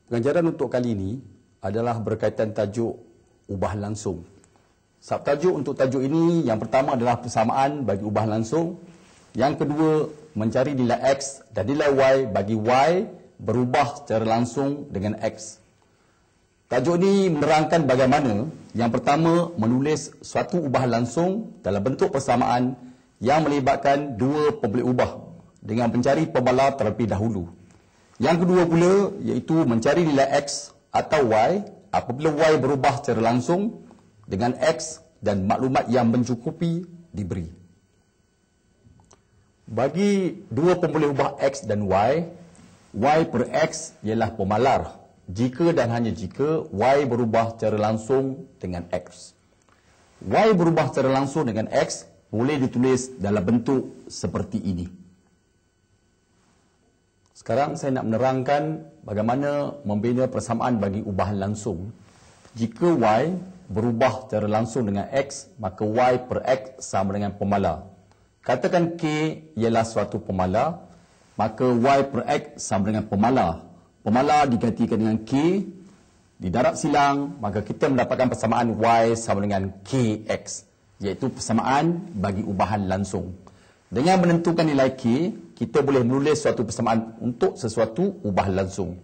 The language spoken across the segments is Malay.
Pengajaran untuk kali ini adalah berkaitan tajuk ubah langsung. Subtajuk untuk tajuk ini yang pertama adalah persamaan bagi ubah langsung. Yang kedua, mencari nilai X dan nilai Y bagi Y berubah secara langsung dengan X. Tajuk ini menerangkan bagaimana yang pertama menulis suatu ubah langsung dalam bentuk persamaan yang melibatkan dua pembeli ubah dengan mencari pemala terlebih dahulu. Yang kedua pula iaitu mencari nilai X atau Y apabila Y berubah secara langsung dengan X dan maklumat yang mencukupi diberi. Bagi dua pembeli ubah X dan Y, Y per X ialah pemalar jika dan hanya jika Y berubah secara langsung dengan X. Y berubah secara langsung dengan X boleh ditulis dalam bentuk seperti ini. Sekarang saya nak menerangkan bagaimana membina persamaan bagi ubahan langsung. Jika Y berubah secara langsung dengan X, maka Y per X sama dengan pemala. Katakan K ialah suatu pemala, maka Y per X sama dengan pemala. Pemala digantikan dengan K, di darab silang, maka kita mendapatkan persamaan Y sama dengan KX, iaitu persamaan bagi ubahan langsung. Dengan menentukan nilai K, kita boleh menulis suatu persamaan untuk sesuatu ubah langsung.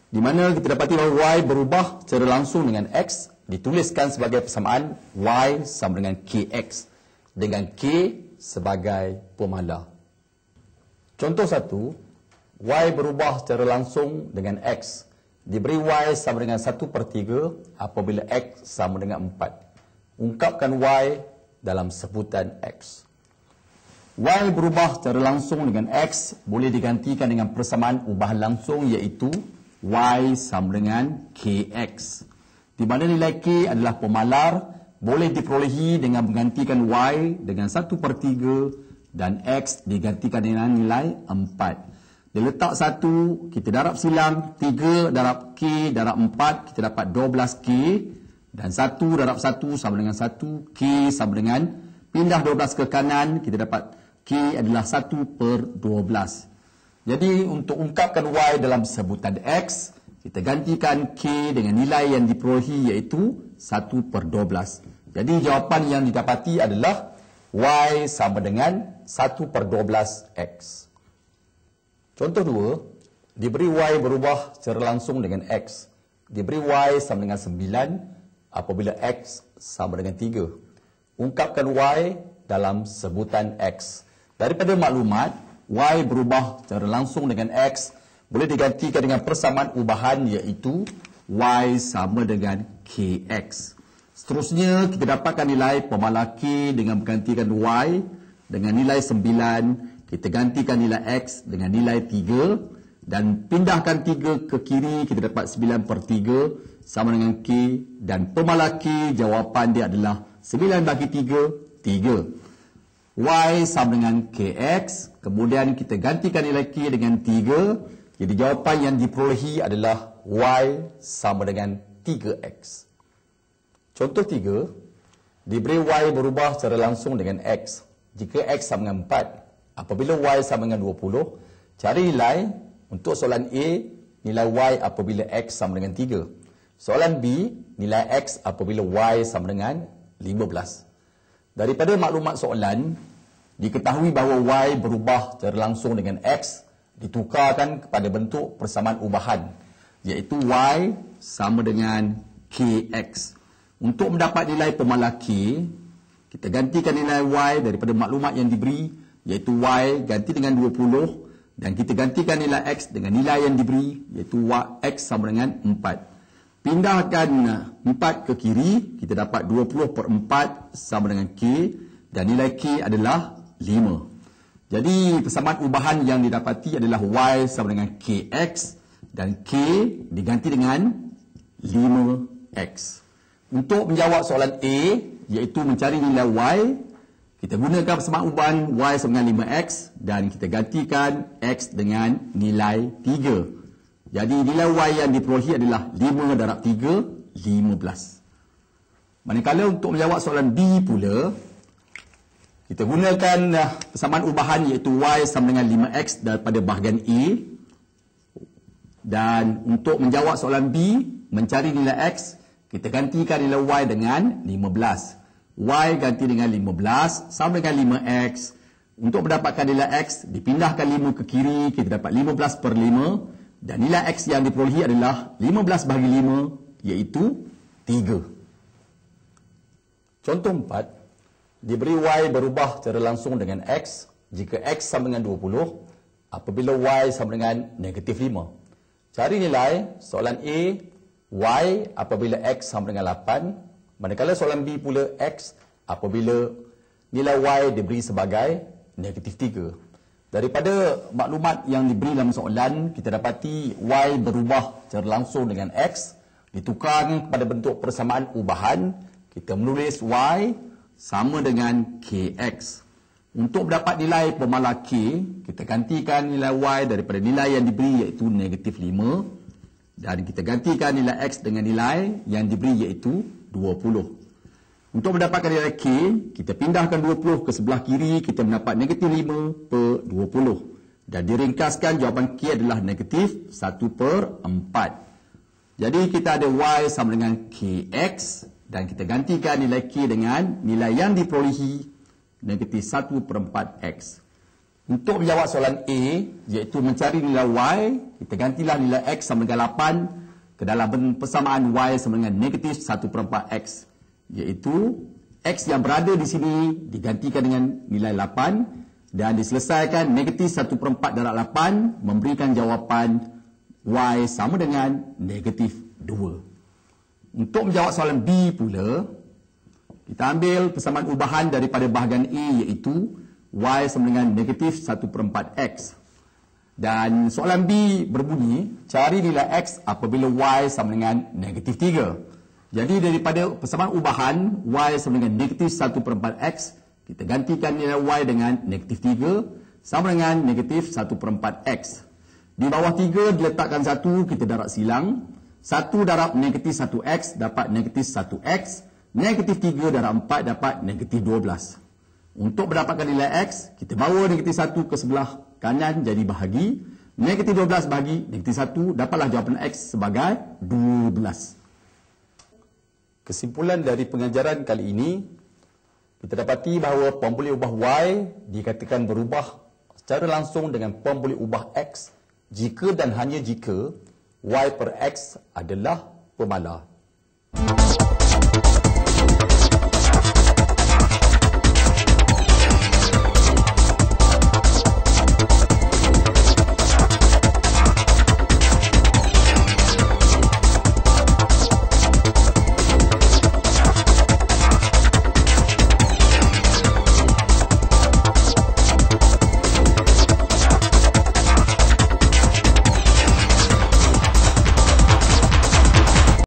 Di mana kita dapati bahawa Y berubah secara langsung dengan X, dituliskan sebagai persamaan Y sama dengan KX, dengan K sebagai pemala. Contoh satu, Y berubah secara langsung dengan X. Diberi Y sama dengan 1/3 apabila X sama dengan 4. Ungkapkan Y dalam sebutan X. Y berubah secara langsung dengan X boleh digantikan dengan persamaan ubahan langsung iaitu Y sama dengan KX. Di mana nilai K adalah pemalar, boleh diperolehi dengan menggantikan Y dengan 1/3 dan X digantikan dengan nilai 4. Diletak 1, kita darab silang, 3 darab K darab 4, kita dapat 12K. Dan 1 darab 1 sama dengan 1, K sama dengan, pindah 12 ke kanan, kita dapat K adalah 1/12. Jadi untuk ungkapkan Y dalam sebutan X, kita gantikan K dengan nilai yang diperolehi iaitu 1/12. Jadi jawapan yang didapati adalah Y sama dengan 1/12X. Contoh 2, diberi Y berubah secara langsung dengan X. Diberi Y sama dengan 9 apabila X sama dengan 3. Ungkapkan Y dalam sebutan X. Daripada maklumat, Y berubah secara langsung dengan X boleh digantikan dengan persamaan ubahan iaitu Y sama dengan KX. Seterusnya, kita dapatkan nilai pemala K dengan menggantikan Y dengan nilai 9. Kita gantikan nilai X dengan nilai 3 dan pindahkan 3 ke kiri, kita dapat 9/3 sama dengan K, dan pemala K jawapan dia adalah 9 bagi 3, 3. Y sama dengan KX, kemudian kita gantikan nilai K dengan 3, jadi jawapan yang diperolehi adalah Y sama dengan 3X. Contoh 3, diberi Y berubah secara langsung dengan X. Jika X sama dengan 4, apabila Y sama dengan 20, cari nilai untuk soalan A, nilai Y apabila X sama dengan 3. Soalan B, nilai X apabila Y sama dengan 15. Daripada maklumat soalan, diketahui bahawa Y berubah secara langsung dengan X ditukarkan kepada bentuk persamaan ubahan, iaitu Y sama dengan KX. Untuk mendapat nilai pemala K, kita gantikan nilai Y daripada maklumat yang diberi, iaitu Y ganti dengan 20, dan kita gantikan nilai X dengan nilai yang diberi, iaitu X sama dengan 4. Pindahkan 4 ke kiri, kita dapat 20/4 sama dengan K, dan nilai K adalah 5. Jadi persamaan ubahan yang didapati adalah Y sama dengan KX dan K diganti dengan 5X. Untuk menjawab soalan A, iaitu mencari nilai Y, kita gunakan persamaan ubahan Y sama dengan 5X dan kita gantikan X dengan nilai 3. Jadi nilai Y yang diperolehi adalah 5 darab 3, 15. Manakala untuk menjawab soalan B pula, kita gunakan persamaan ubahan iaitu Y sama dengan 5X daripada bahagian A. Dan untuk menjawab soalan B, mencari nilai X, kita gantikan nilai Y dengan 15. Y ganti dengan 15 sama dengan 5X. Untuk mendapatkan nilai X, dipindahkan 5 ke kiri, kita dapat 15 per 5. Dan nilai X yang diperolehi adalah 15 bahagi 5, iaitu 3. Contoh 4, diberi Y berubah secara langsung dengan X jika X sama dengan 20 apabila Y sama dengan negatif 5. Cari nilai soalan A, Y apabila X sama dengan 8, manakala soalan B pula X apabila nilai Y diberi sebagai negatif 3. Daripada maklumat yang diberi dalam soalan, kita dapati Y berubah secara langsung dengan X, ditukarkan kepada bentuk persamaan ubahan, kita menulis Y sama dengan KX. Untuk mendapat nilai pemala K, kita gantikan nilai Y daripada nilai yang diberi iaitu negatif 5 dan kita gantikan nilai X dengan nilai yang diberi iaitu 20. Untuk mendapatkan nilai K, kita pindahkan 20 ke sebelah kiri, kita mendapat negatif 5 per 20. Dan diringkaskan jawapan K adalah negatif 1 per 4. Jadi kita ada Y sama dengan KX dan kita gantikan nilai K dengan nilai yang diperolehi negatif 1 per 4X. Untuk menjawab soalan A, iaitu mencari nilai Y, kita gantilah nilai X sama dengan 8 ke dalam persamaan Y sama dengan negatif 1 per 4X. Iaitu X yang berada di sini digantikan dengan nilai 8 dan diselesaikan negatif 1 per 4 darab 8 memberikan jawapan Y sama dengan negatif 2. Untuk menjawab soalan B pula, kita ambil persamaan ubahan daripada bahagian A iaitu Y sama dengan negatif 1 per 4X. Dan soalan B berbunyi, cari nilai X apabila Y sama dengan negatif 3. Jadi daripada persamaan ubahan Y sama dengan negatif 1 per 4X, kita gantikan nilai Y dengan negatif 3 sama dengan negatif 1 per 4X. Di bawah 3 diletakkan 1, kita darab silang. 1 darab negatif 1X dapat negatif 1X. Negatif 3 darab 4 dapat negatif 12. Untuk mendapatkan nilai X, kita bawa negatif 1 ke sebelah kanan jadi bahagi. Negatif 12 bahagi negatif 1, dapatlah jawapan X sebagai 12. Kesimpulan dari pengajaran kali ini, kita dapati bahawa pom boleh ubah Y dikatakan berubah secara langsung dengan pom boleh ubah X jika dan hanya jika Y per X adalah pemala.